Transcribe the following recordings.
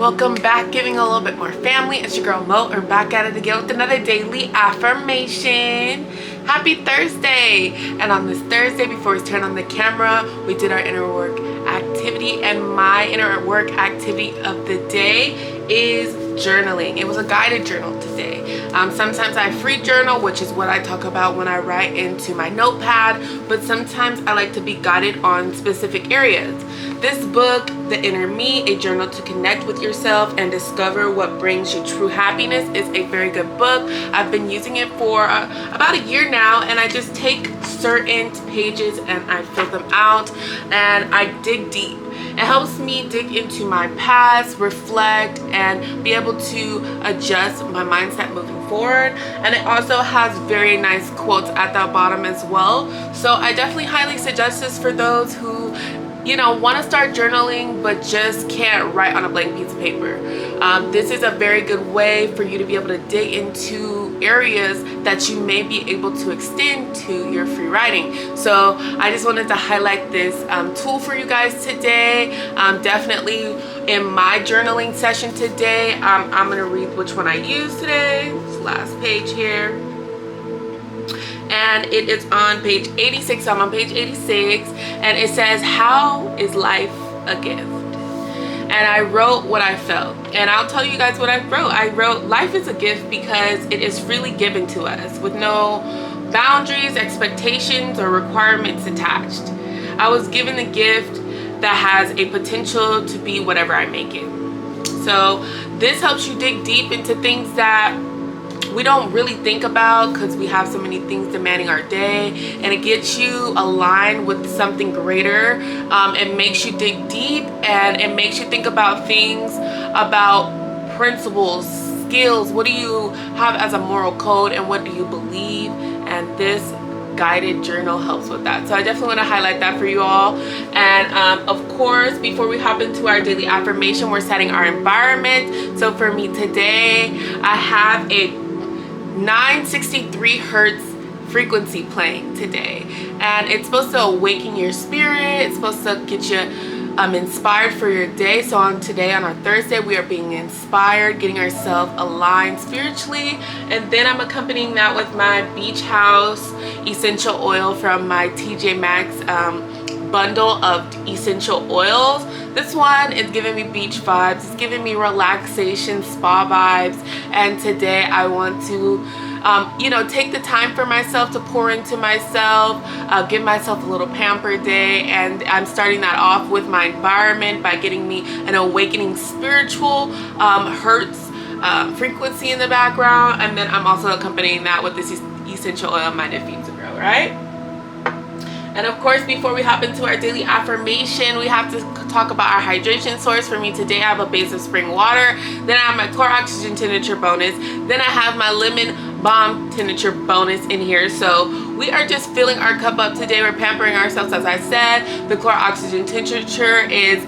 welcome back, giving a little bit more family. It's your girl Mo. We're back at it again with another daily affirmation. Happy Thursday! And on this Thursday, before we turn on the camera, we did our inner work activity, and my inner work activity of the day is journaling. It was a guided journal today. Sometimes I free journal, which is what I talk about when I write into my notepad, but sometimes I like to be guided on specific areas. This book, The Inner Me, A Journal to Connect with Yourself and Discover What Brings You True Happiness, is a very good book. I've been using it for about a year now, and I just take certain pages and I fill them out and I dig deep. It helps me dig into my past, reflect, and be able to adjust my mindset moving forward. And it also has very nice quotes at the bottom as well. So I definitely highly suggest this for those who want to start journaling but just can't write on a blank piece of paper. This is a very good way for you to be able to dig into areas that you may be able to extend to your free writing. So I just wanted to highlight this tool for you guys today. Definitely in my journaling session today, I'm going to read which one I used today. This last page here. And it is on page 86. So I'm on page 86, and it says, "How is life a gift?" And I wrote what I felt, and I'll tell you guys what I wrote. I wrote, "Life is a gift because it is freely given to us with no boundaries, expectations, or requirements attached. I was given a gift that has a potential to be whatever I make it." So this helps you dig deep into things that we don't really think about because we have so many things demanding our day, and it gets you aligned with something greater. It makes you dig deep, and it makes you think about things, about principles, skills. What do you have as a moral code, and what do you believe? And this guided journal helps with that. So I definitely want to highlight that for you all. And of course, before we hop into our daily affirmation, we're setting our environment. So for me today, I have a 963 hertz frequency playing today, and it's supposed to awaken your spirit. It's supposed to get you inspired for your day. So on our Thursday, we are being inspired, getting ourselves aligned spiritually, and then I'm accompanying that with my beach house essential oil from my TJ Maxx bundle of essential oils. This one is giving me beach vibes, it's giving me relaxation, spa vibes, and today I want to take the time for myself to pour into myself, give myself a little pamper day. And I'm starting that off with my environment by getting me an awakening spiritual hertz frequency in the background, and then I'm also accompanying that with this essential oil, my diffuser, right? And of course, before we hop into our daily affirmation, we have to talk about our hydration source. For me today, I have a base of spring water. Then I have my core oxygen temperature bonus. Then I have my lemon balm temperature bonus in here. So we are just filling our cup up today. We're pampering ourselves, as I said. The core oxygen temperature is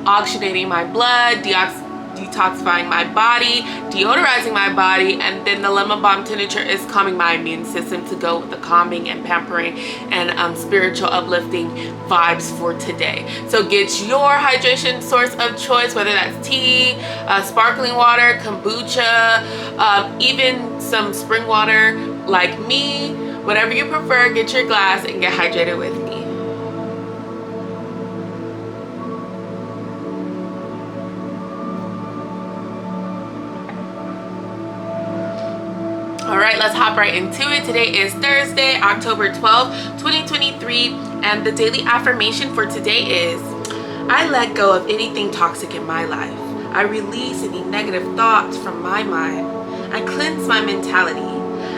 oxygenating my blood, detoxifying my body, deodorizing my body, and then the lemon balm temperature is calming my immune system to go with the calming and pampering and spiritual uplifting vibes for today. So get your hydration source of choice, whether that's tea, sparkling water, kombucha, even some spring water like me. Whatever you prefer, get your glass and get hydrated with me. All right, let's hop right into it. Today is Thursday, October 12th, 2023, and the daily affirmation for today is, "I let go of anything toxic in my life. I release any negative thoughts from my mind. I cleanse my mentality.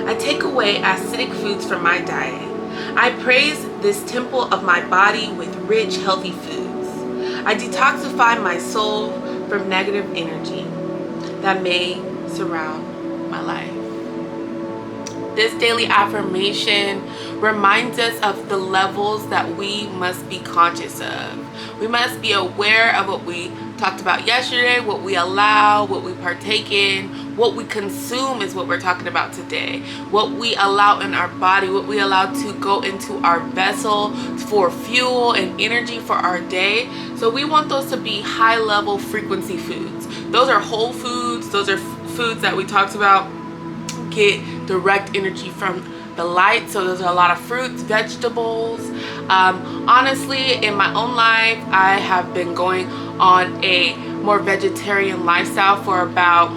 I take away acidic foods from my diet. I praise this temple of my body with rich, healthy foods. I detoxify my soul from negative energy that may surround my life." This daily affirmation reminds us of the levels that we must be conscious of. We must be aware of what we talked about yesterday, what we allow, what we partake in, what we consume is what we're talking about today. What we allow in our body, what we allow to go into our vessel for fuel and energy for our day. So we want those to be high level frequency foods. Those are whole foods. Those are foods that we talked about get direct energy from the light. So those are a lot of fruits, vegetables. Honestly, in my own life, I have been going on a more vegetarian lifestyle for about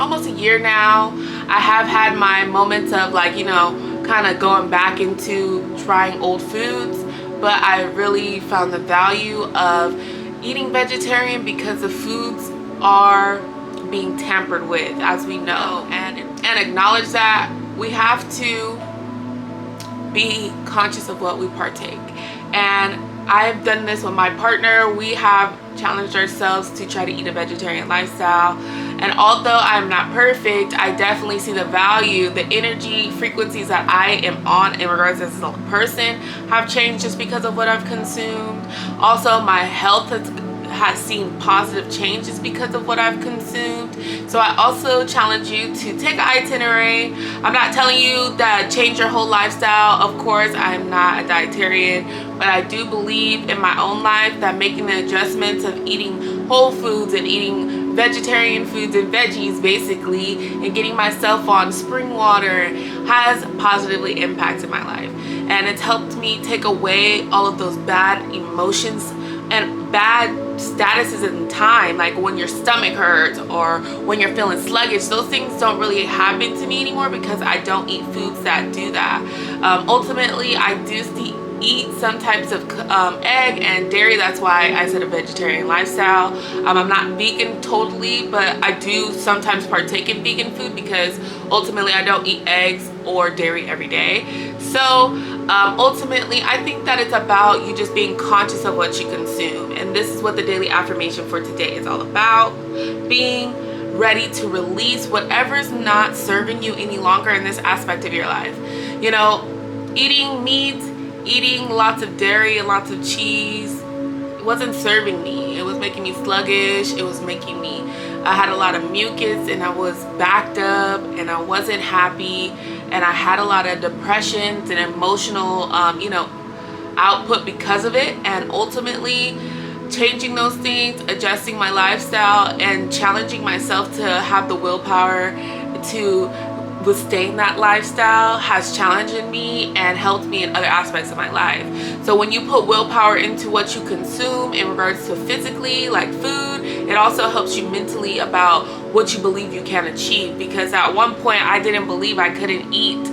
almost a year now. I have had my moments of kind of going back into trying old foods, but I really found the value of eating vegetarian because the foods are being tampered with, as we know, and acknowledge that we have to be conscious of what we partake. And I've done this with my partner. We have challenged ourselves to try to eat a vegetarian lifestyle, and although I'm not perfect, I definitely see the value. The energy frequencies that I am on in regards as a person have changed just because of what I've consumed. Also, my health has seen positive changes because of what I've consumed. So I also challenge you to take an itinerary. I'm not telling you that change your whole lifestyle. Of course, I'm not a dietarian, but I do believe in my own life that making the adjustments of eating whole foods and eating vegetarian foods and veggies basically, and getting myself on spring water has positively impacted my life. And it's helped me take away all of those bad emotions and bad statuses in time, like when your stomach hurts or when you're feeling sluggish. Those things don't really happen to me anymore because I don't eat foods that do that. Ultimately, I do eat some types of egg and dairy. That's why I said a vegetarian lifestyle. I'm not vegan totally, but I do sometimes partake in vegan food because ultimately I don't eat eggs or dairy every day. So ultimately, I think that it's about you just being conscious of what you consume. And this is what the daily affirmation for today is all about. Being ready to release whatever is not serving you any longer in this aspect of your life. You know, eating meat, eating lots of dairy and lots of cheese, it wasn't serving me. It was making me sluggish. It was making me, I had a lot of mucus and I was backed up and I wasn't happy, and I had a lot of depressions and emotional output because of it. And ultimately changing those things, adjusting my lifestyle, and challenging myself to have the willpower to withstand that lifestyle has challenged me and helped me in other aspects of my life. So when you put willpower into what you consume in regards to physically, like food, it also helps you mentally about what you believe you can achieve. Because at one point I didn't believe I couldn't eat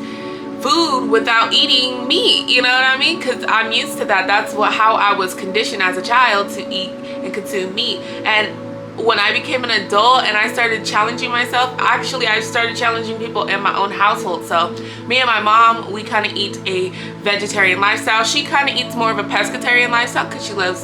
food without eating meat, you know what I mean? Because I'm used to that. That's how I was conditioned as a child, to eat and consume meat. And when I became an adult and I started challenging myself, actually I started challenging people in my own household. So me and my mom, we kind of eat a vegetarian lifestyle. She kind of eats more of a pescatarian lifestyle because she loves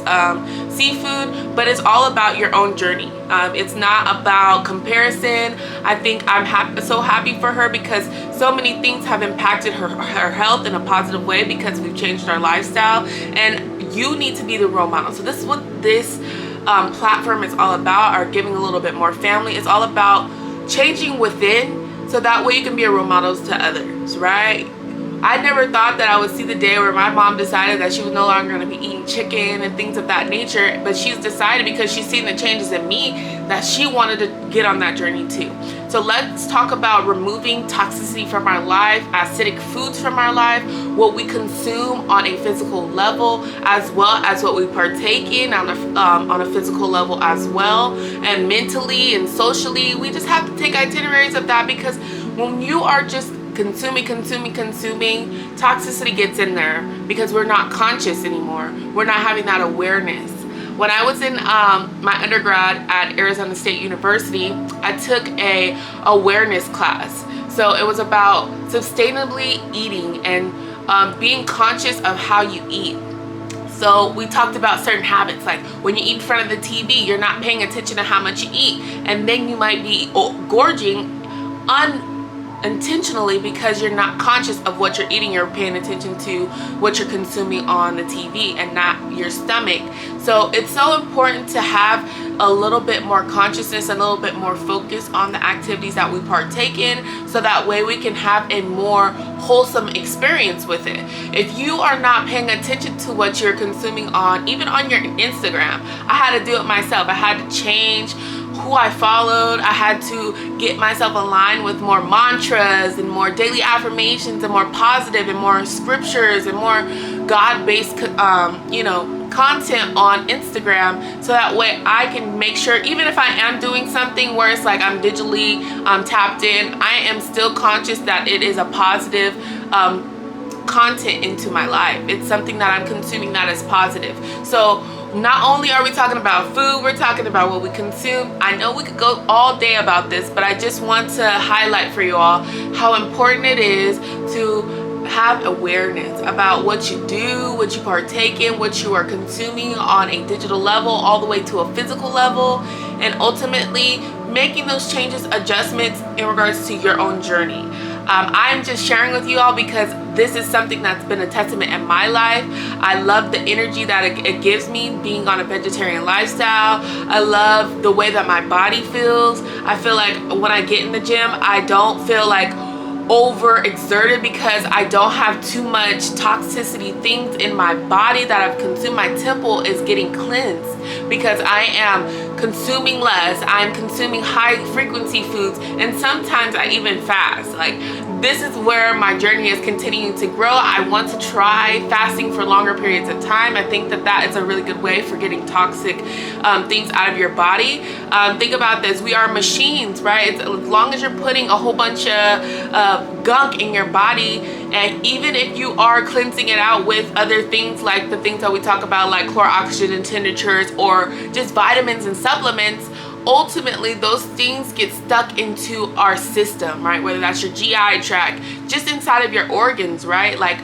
seafood, but it's all about your own journey. It's not about comparison. I think I'm so happy for her because so many things have impacted her health in a positive way because we've changed our lifestyle, and you need to be the role model. So this is what this platform is all about, or giving a little bit more family. It's all about changing within so that way you can be a role model to others, right? I never thought that I would see the day where my mom decided that she was no longer going to be eating chicken and things of that nature, but she's decided, because she's seen the changes in me, that she wanted to get on that journey too. So let's talk about removing toxicity from our life, acidic foods from our life, what we consume on a physical level, as well as what we partake in on a physical level as well, and mentally and socially. We just have to take itineraries of that, because when you are just consuming, toxicity gets in there because we're not conscious anymore. We're not having that awareness. When I was in my undergrad at Arizona State University, I took a awareness class. So it was about sustainably eating and being conscious of how you eat. So we talked about certain habits, like when you eat in front of the TV, you're not paying attention to how much you eat, and then you might be gorging unintentionally because you're not conscious of what you're eating. You're paying attention to what you're consuming on the TV and not your stomach. So it's so important to have a little bit more consciousness, a little bit more focus on the activities that we partake in, so that way we can have a more wholesome experience with it. If you are not paying attention to what you're consuming on, even on your Instagram, I had to do it myself. I had to change who I followed. I had to get myself aligned with more mantras and more daily affirmations and more positive and more scriptures and more God-based content on Instagram, so that way I can make sure, even if I am doing something where it's like I'm digitally tapped in, I am still conscious that it is a positive content into my life. It's something that I'm consuming that is positive. So not only are we talking about food, we're talking about what we consume. I know we could go all day about this, but I just want to highlight for you all how important it is to have awareness about what you do, what you partake in, what you are consuming on a digital level all the way to a physical level, and ultimately making those changes, adjustments in regards to your own journey. I'm just sharing with you all because this is something that's been a testament in my life. I love the energy that it gives me being on a vegetarian lifestyle. I love the way that my body feels. I feel like when I get in the gym, I don't feel like overexerted because I don't have too much toxicity things in my body that I've consumed. My temple is getting cleansed because I am consuming less. I'm consuming high frequency foods, and sometimes I even fast. Like, this is where my journey is continuing to grow. I want to try fasting for longer periods of time. I think that that is a really good way for getting toxic things out of your body. Think about this. We are machines, right? As long as you're putting a whole bunch of gunk in your body, and even if you are cleansing it out with other things like the things that we talk about, like chloroxygen tinctures or just vitamins and supplements, ultimately those things get stuck into our system, right? Whether that's your GI tract, just inside of your organs, right? Like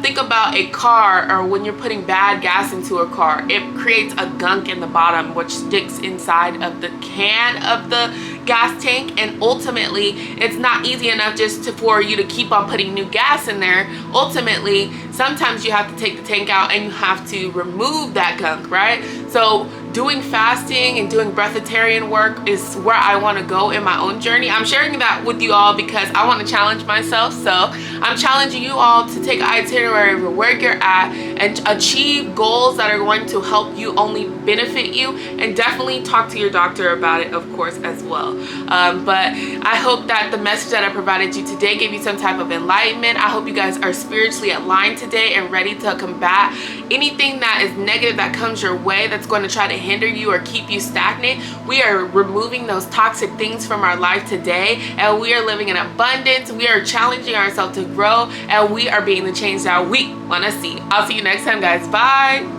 think about a car, or when you're putting bad gas into a car, it creates a gunk in the bottom which sticks inside of the can of the gas tank, and ultimately it's not easy enough just for you to keep on putting new gas in there. Ultimately, sometimes you have to take the tank out and you have to remove that gunk, right? So doing fasting and doing breatharian work is where I want to go in my own journey. I'm sharing that with you all because I want to challenge myself. So I'm challenging you all to take an itinerary of where you're at and achieve goals that are going to help you only benefit you, and definitely talk to your doctor about it, of course, as well. But I hope that the message that I provided you today gave you some type of enlightenment. I hope you guys are spiritually aligned today and ready to combat anything that is negative that comes your way that's going to try to hinder you or keep you stagnant. We are removing those toxic things from our life today, and we are living in abundance. We are challenging ourselves to grow, and we are being the change that we want to see. I'll see you next time, guys. Bye.